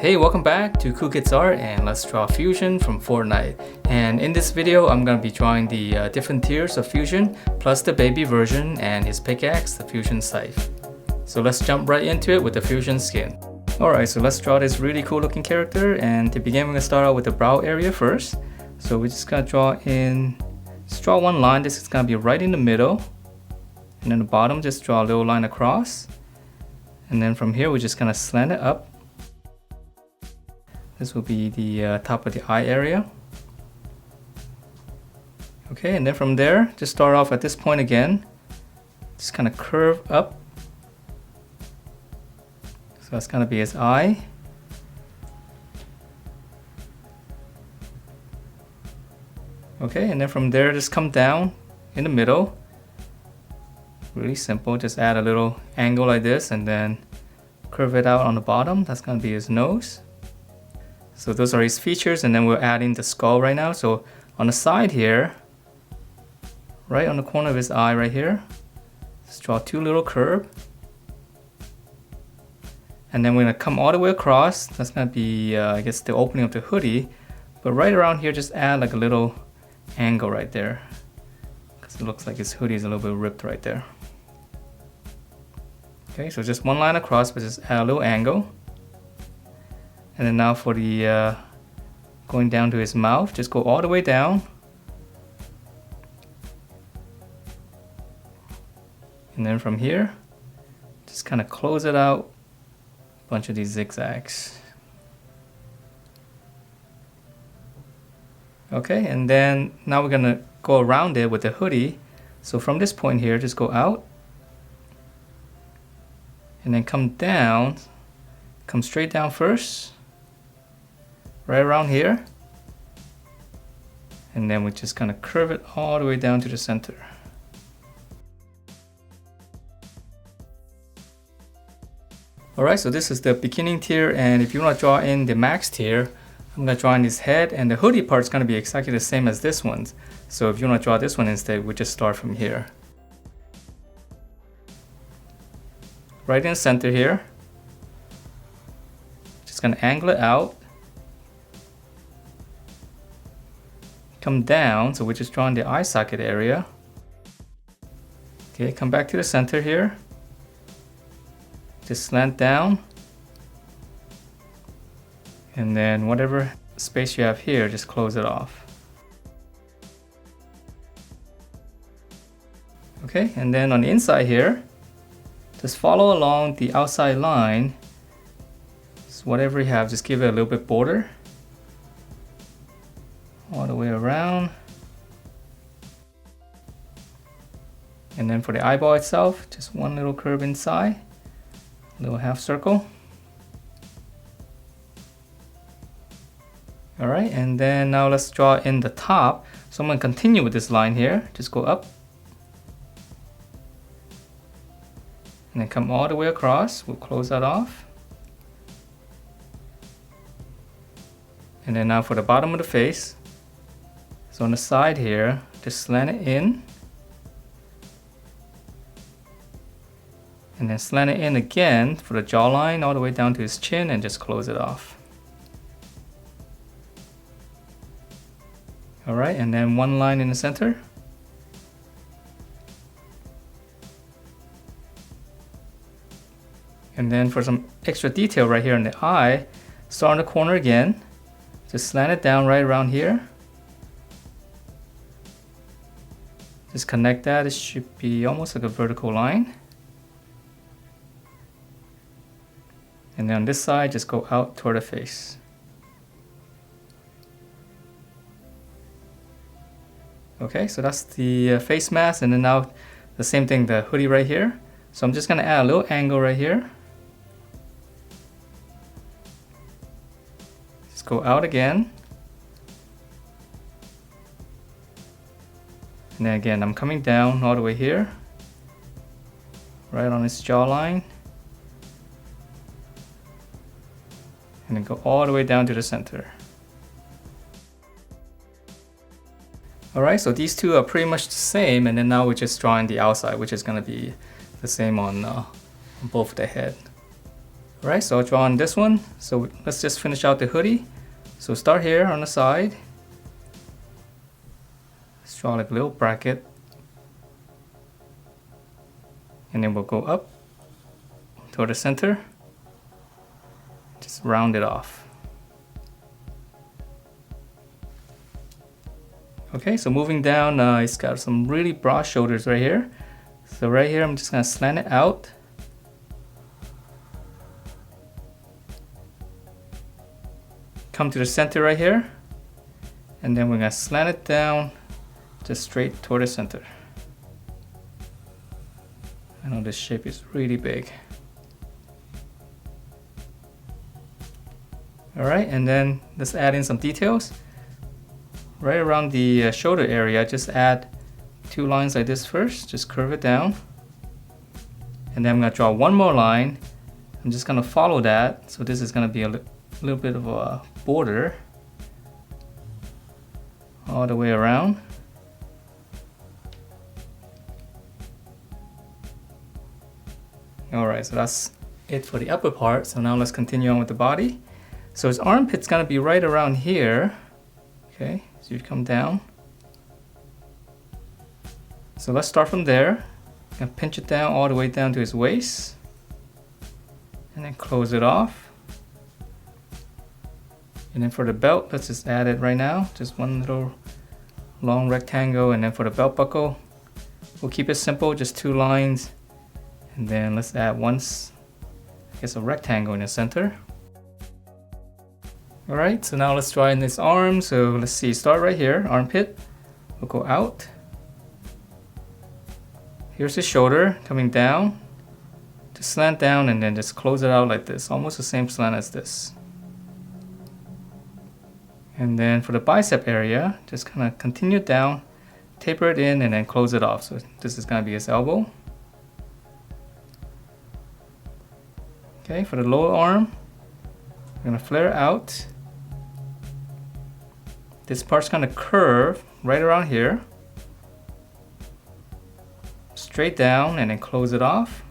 Hey, welcome back to Cool Kids Art, and let's draw Fusion from Fortnite. And in this video, I'm going to be drawing the different tiers of Fusion, plus the baby version and his pickaxe, the Fusion Scythe. So let's jump right into it with the Fusion skin. Alright, so let's draw this really cool looking character, and to begin we're going to start out with the brow area first. So we're just going to draw one line. This is going to be right in the middle, and then the bottom just draw a little line across, and then from here we're just going to slant it up. This will be the top of the eye area. Okay, and then from there, just start off at this point again. Just kind of curve up. So that's going to be his eye. Okay, and then from there, just come down in the middle. Really simple, just add a little angle like this and then curve it out on the bottom. That's going to be his nose. So those are his features, and then we're adding the skull right now. So on the side here, right on the corner of his eye right here, just draw two little curves. And then we're gonna come all the way across. That's gonna be, I guess, the opening of the hoodie. But right around here, just add like a little angle right there, because it looks like his hoodie is a little bit ripped right there. Okay, so just one line across, but just add a little angle. And then now for the going down to his mouth, just go all the way down. And then from here, just kind of close it out, a bunch of these zigzags. Okay, and then now we're gonna go around it with the hoodie. So from this point here, just go out. And then come down, come straight down first. Right around here, and then we just kind of curve it all the way down to the center. Alright, so this is the beginning tier, and if you want to draw in the max tier, I'm going to draw in his head, and the hoodie part is going to be exactly the same as this one. So if you want to draw this one instead, we just start from here. Right in the center here. Just going to angle it out. Come down, so we're just drawing the eye socket area. Okay, come back to the center here. Just slant down. And then whatever space you have here, just close it off. Okay, and then on the inside here, just follow along the outside line. So whatever you have, just give it a little bit border. All the way around. And then for the eyeball itself, just one little curve inside, a little half circle. Alright, and then now let's draw in the top. So I'm going to continue with this line here, just go up. And then come all the way across, we'll close that off. And then now for the bottom of the face. So on the side here, just slant it in. And then slant it in again for the jawline all the way down to his chin, and just close it off. Alright, and then one line in the center. And then for some extra detail right here in the eye, start on the corner again. Just slant it down right around here. Just connect that. It should be almost like a vertical line. And then on this side, just go out toward the face. Okay, so that's the face mask. And then now the same thing, the hoodie right here. So I'm just gonna add a little angle right here. Just go out again. And then again, I'm coming down all the way here, right on his jawline, and then go all the way down to the center. Alright, so these two are pretty much the same, and then now we're just drawing the outside, which is going to be the same on both the head. Alright, so I'll draw on this one. So let's just finish out the hoodie. So start here on the side. Let's draw like a little bracket. And then we'll go up toward the center. Just round it off. Okay, so moving down, it's got some really broad shoulders right here. So right here, I'm just gonna slant it out. Come to the center right here. And then we're gonna slant it down just straight toward the center. I know this shape is really big. Alright, and then let's add in some details. Right around the shoulder area, just add 2 lines like this first. Just curve it down. And then I'm going to draw one more line. I'm just going to follow that. So this is going to be a little bit of a border all the way around. Alright, so that's it for the upper part. So now let's continue on with the body. So his armpit's going to be right around here. Okay, so you come down. So let's start from there. And pinch it down all the way down to his waist. And then close it off. And then for the belt, let's just add it right now. Just one little long rectangle. And then for the belt buckle, we'll keep it simple, just 2 lines. And then let's add a rectangle in the center. Alright, so now let's draw in this arm. So let's see, start right here, armpit. We'll go out. Here's his shoulder coming down. Just slant down and then just close it out like this. Almost the same slant as this. And then for the bicep area, just kind of continue down, taper it in and then close it off. So this is going to be his elbow. Okay, for the lower arm, we're going to flare out. This part's going to curve right around here. Straight down and then close it off.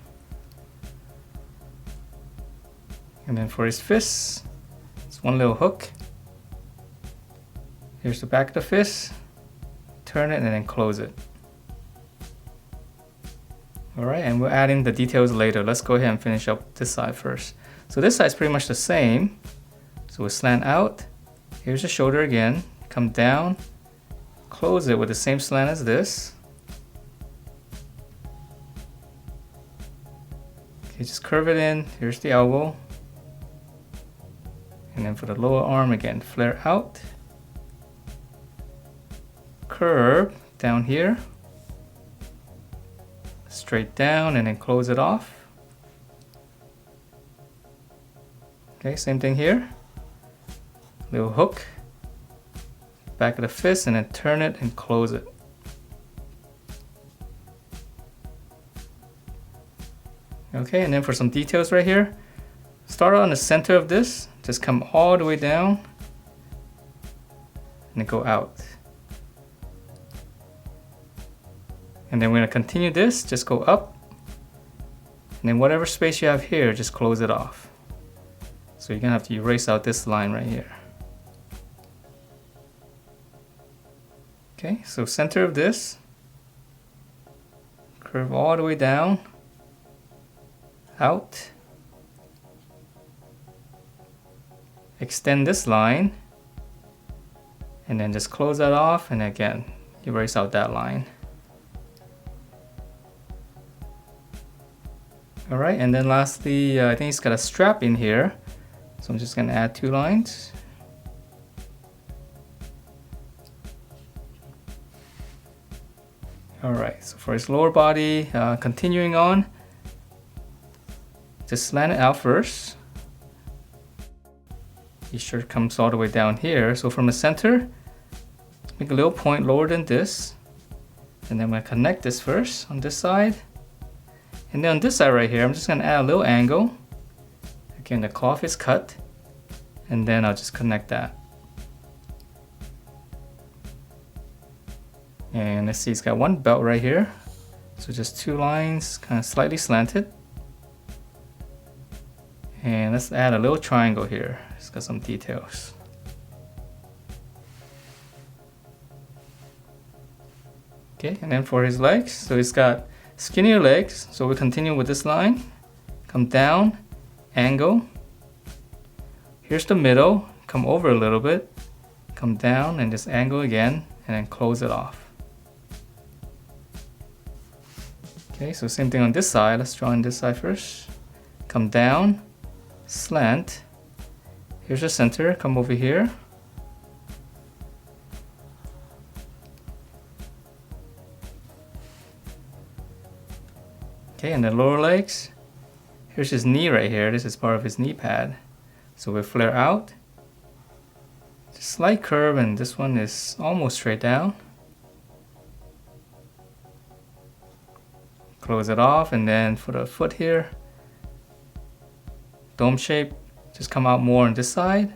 And then for his fists, it's one little hook. Here's the back of the fist. Turn it and then close it. Alright, and we'll add in the details later. Let's go ahead and finish up this side first. So this side's pretty much the same. So we'll slant out. Here's the shoulder again. Come down. Close it with the same slant as this. Okay, just curve it in. Here's the elbow. And then for the lower arm again, flare out. Curve down here. Straight down and then close it off. Okay, same thing here. Little hook. Back of the fist and then turn it and close it. Okay, and then for some details right here, start on the center of this, just come all the way down and then go out. And then we're going to continue this, just go up. And then whatever space you have here, just close it off. So you're going to have to erase out this line right here. Okay, so center of this, curve all the way down, out, extend this line, and then just close that off, and again, erase out that line. Alright, and then lastly, I think it's got a strap in here, so I'm just going to add 2 lines. Alright, so for his lower body, continuing on, just slant it out first. His shirt comes all the way down here. So from the center, make a little point lower than this. And then I'm going to connect this first on this side. And then on this side right here, I'm just going to add a little angle. Again, the cloth is cut. And then I'll just connect that. And let's see, it's got one belt right here. So just 2 lines, kind of slightly slanted. And let's add a little triangle here. It's got some details. Okay, and then for his legs, so he's got skinnier legs, so we continue with this line. Come down, angle. Here's the middle, come over a little bit, come down and just angle again, and then close it off. Okay, so same thing on this side. Let's draw on this side first. Come down, slant. Here's the center, come over here. Okay, and the lower legs. Here's his knee right here. This is part of his knee pad. So we flare out. Just slight curve, and this one is almost straight down. Close it off, and then for the foot here, dome shape, just come out more on this side.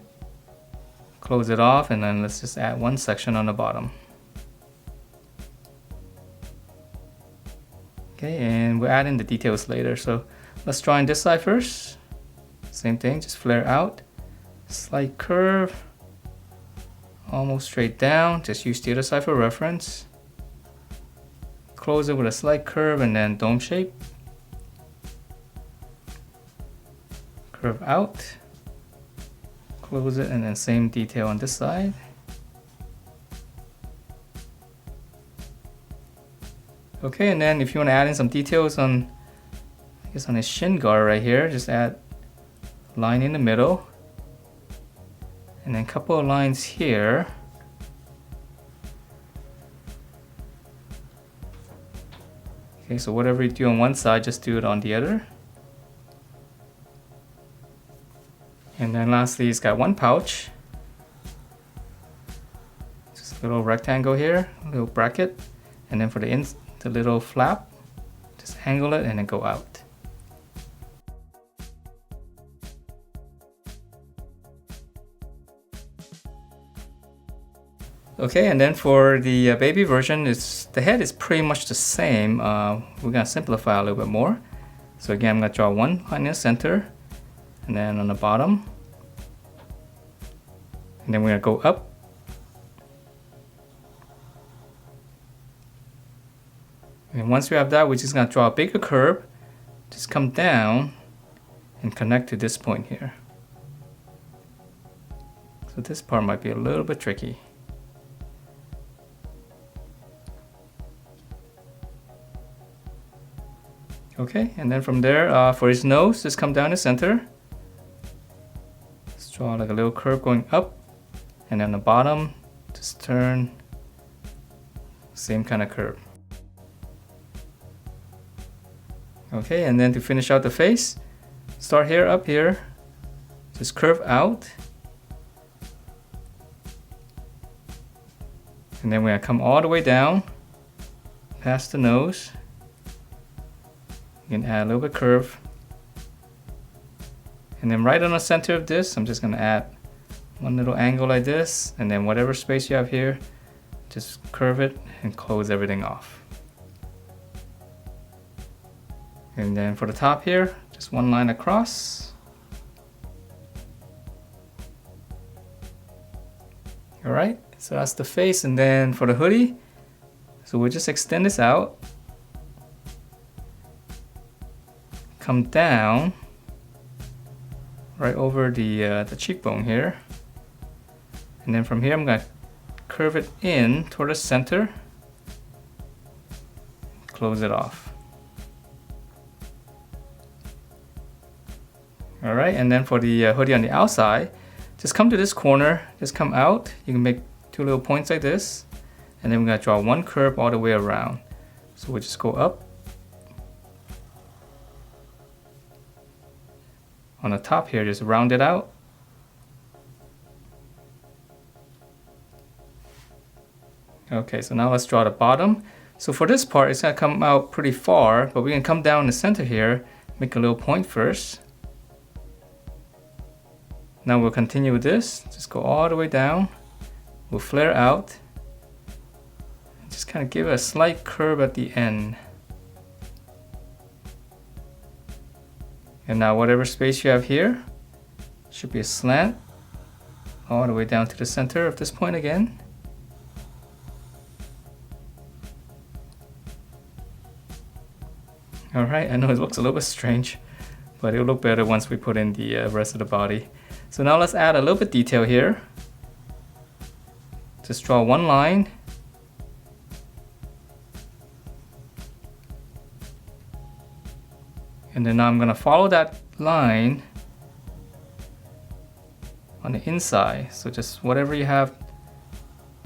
Close it off, and then let's just add one section on the bottom. Okay, and we'll add in the details later. So let's draw on this side first. Same thing, just flare out, slight curve, almost straight down. Just use the other side for reference. Close it with a slight curve and then dome shape. Curve out, close it, and then same detail on this side. Okay, and then if you want to add in some details on, I guess on his shin guard right here, just add a line in the middle, and then a couple of lines here. Okay, so whatever you do on one side, just do it on the other. And then lastly, it's got one pouch. Just a little rectangle here, a little bracket. And then for the little flap, just angle it and then go out. Okay, and then for the baby version, the head is pretty much the same. We're gonna simplify a little bit more. So again, I'm gonna draw one line in the center, and then on the bottom, and then we're gonna go up. And once we have that, we're just gonna draw a bigger curve, just come down and connect to this point here. So this part might be a little bit tricky. Okay, and then from there, for his nose, just come down the center. Let's draw like a little curve going up, and then the bottom, just turn, same kind of curve. Okay, and then to finish out the face, start here, up here, just curve out. And then we're gonna come all the way down, past the nose. You can add a little bit curve. And then right on the center of this, I'm just gonna add one little angle like this, and then whatever space you have here, just curve it and close everything off. And then for the top here, just one line across. All right, so that's the face. And then for the hoodie, so we'll just extend this out. Come down right over the cheekbone here, and then from here I'm gonna curve it in toward the center, close it off. All right, and then for the hoodie on the outside, just come to this corner, just come out. You can make two little points like this, and then we're gonna draw one curve all the way around. So we'll just go up. On the top here, just round it out. Okay, so now let's draw the bottom. So for this part, it's gonna come out pretty far, but we can come down in the center here, make a little point first. Now we'll continue with this, just go all the way down. We'll flare out. Just kind of give it a slight curve at the end. And now whatever space you have here should be a slant all the way down to the center of this point again. Alright, I know it looks a little bit strange, but it'll look better once we put in the rest of the body. So now let's add a little bit detail here. Just draw one line. And then now I'm going to follow that line on the inside. So just whatever you have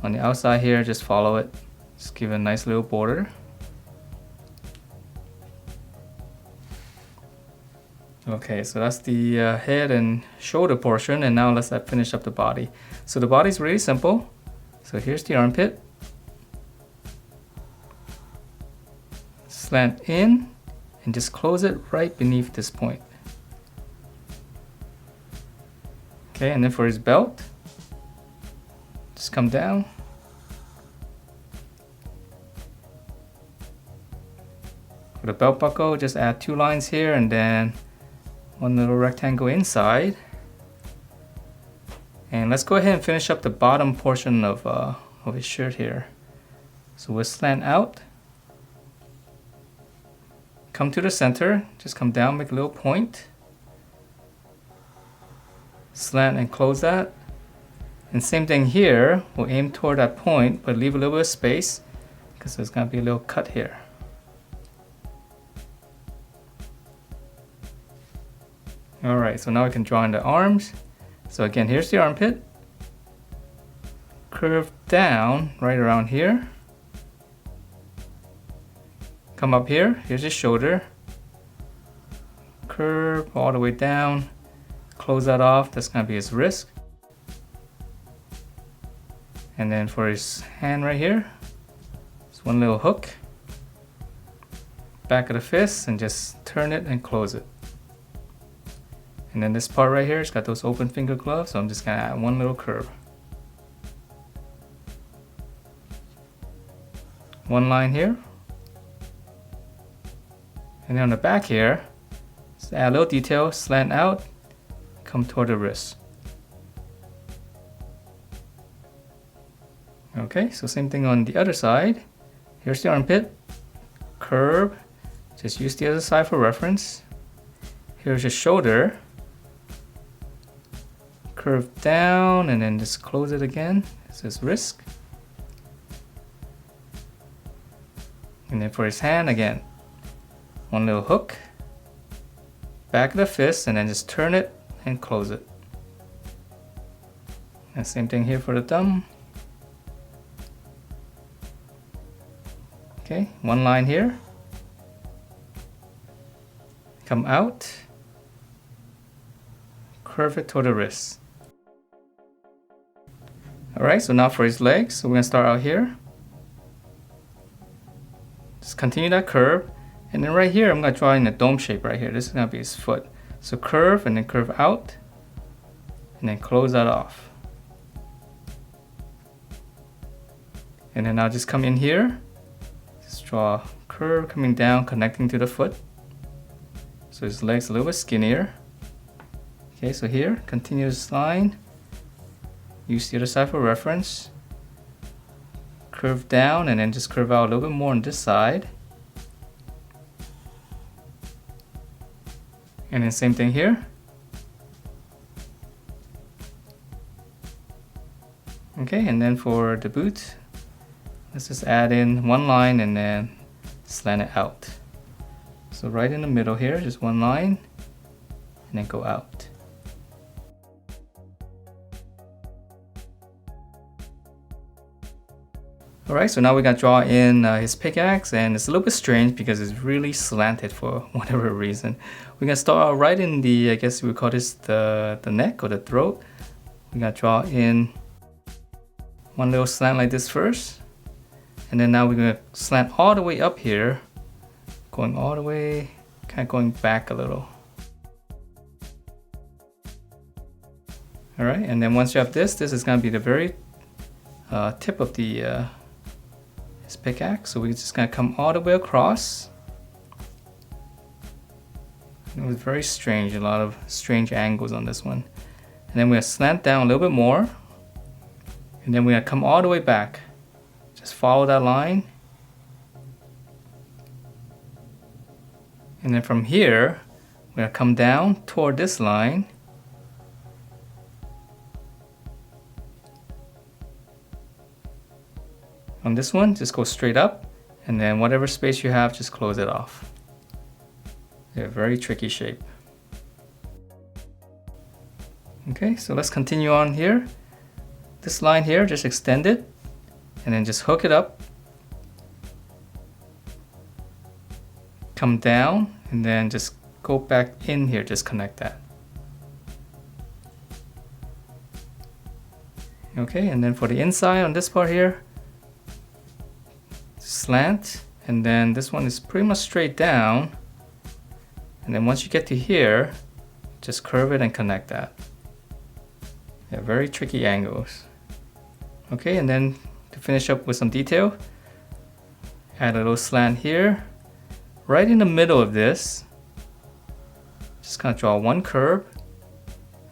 on the outside here, just follow it. Just give it a nice little border. Okay, so that's the head and shoulder portion, and now let's finish up the body. So the body is really simple. So here's the armpit. Slant in and just close it right beneath this point. Okay, and then for his belt, just come down. For the belt buckle, just add 2 lines here and then one little rectangle inside. And let's go ahead and finish up the bottom portion of his shirt here. So we'll slant out, come to the center, just come down, make a little point, slant and close that. And same thing here, we'll aim toward that point, but leave a little bit of space because there's gonna be a little cut here. Alright, so now I can draw in the arms. So again, here's the armpit. Curve down right around here. Come up here, here's his shoulder. Curve all the way down. Close that off, that's gonna be his wrist. And then for his hand right here, just one little hook. Back of the fist and just turn it and close it. And then this part right here, it's got those open finger gloves, so I'm just gonna add one little curve. One line here. And then on the back here, just add a little detail, slant out, come toward the wrist. Okay, so same thing on the other side. Here's the armpit, curve, just use the other side for reference. Here's your shoulder. Curve down and then just close it again. This is wrist. And then for his hand again, one little hook, back of the fist, and then just turn it and close it. And same thing here for the thumb. Okay, one line here. Come out, curve it toward the wrist. Alright, so now for his legs, so we're going to start out here. Just continue that curve. And then right here, I'm going to draw in a dome shape right here. This is going to be his foot. So curve and then curve out. And then close that off. And then I'll just come in here. Just draw a curve coming down, connecting to the foot. So his leg's a little bit skinnier. Okay, so here, continue this line. Use the other side for reference. Curve down and then just curve out a little bit more on this side. And then same thing here. Okay, and then for the boot, let's just add in one line and then slant it out. So right in the middle here, just one line and then go out. Alright, so now we're going to draw in his pickaxe, and it's a little bit strange because it's really slanted for whatever reason. We're going to start out right in the, I guess we call this the neck or the throat. We're going to draw in one little slant like this first. And then now we're going to slant all the way up here, going all the way, kind of going back a little. Alright, and then once you have this is going to be the very tip of the his pickaxe. So we're just going to come all the way across. It was very strange, a lot of strange angles on this one. And then we're gonna slant down a little bit more. And then we're gonna come all the way back. Just follow that line. And then from here, we're gonna come down toward this line. On this one, just go straight up. And then whatever space you have, just close it off. Yeah, very tricky shape. Okay, so let's continue on here. This line here, just extend it and then just hook it up. Come down and then just go back in here, just connect that. Okay, and then for the inside on this part here, slant, and then this one is pretty much straight down. And then once you get to here, just curve it and connect that. Yeah, very tricky angles. Okay, and then to finish up with some detail, add a little slant here. Right in the middle of this, just kind of draw one curve.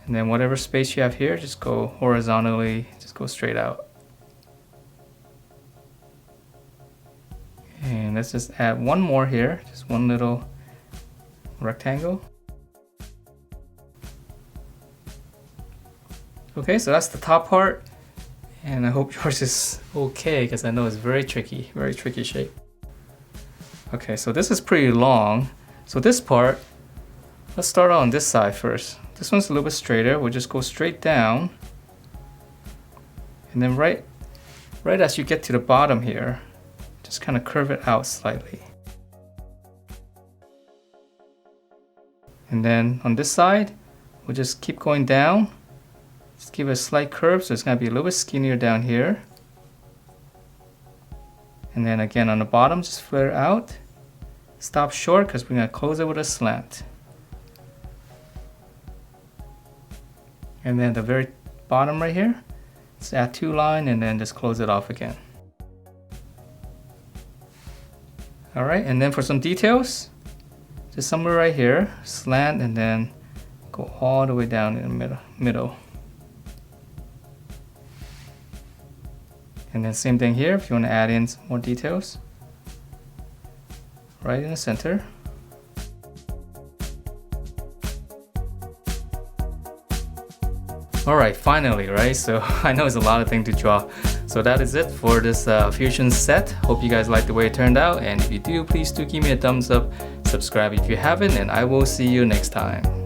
And then whatever space you have here, just go horizontally, just go straight out. And let's just add one more here, just one little rectangle. Okay, so that's the top part, and I hope yours is okay because I know it's very tricky shape. Okay, so this is pretty long. So this part, let's start on this side first. This one's a little bit straighter. We'll just go straight down, and then right as you get to the bottom here, just kind of curve it out slightly. And then on this side, we'll just keep going down. Just give it a slight curve, so it's going to be a little bit skinnier down here. And then again on the bottom, just flare out. Stop short because we're going to close it with a slant. And then the very bottom right here, just add two lines and then just close it off again. Alright, and then for some details, just somewhere right here, slant and then go all the way down in the middle. And then same thing here, if you want to add in some more details. Right in the center. Alright, finally, right? So I know it's a lot of things to draw. So that is it for this Fusion set. Hope you guys like the way it turned out. And if you do, please do give me a thumbs up. Subscribe if you haven't, and I will see you next time.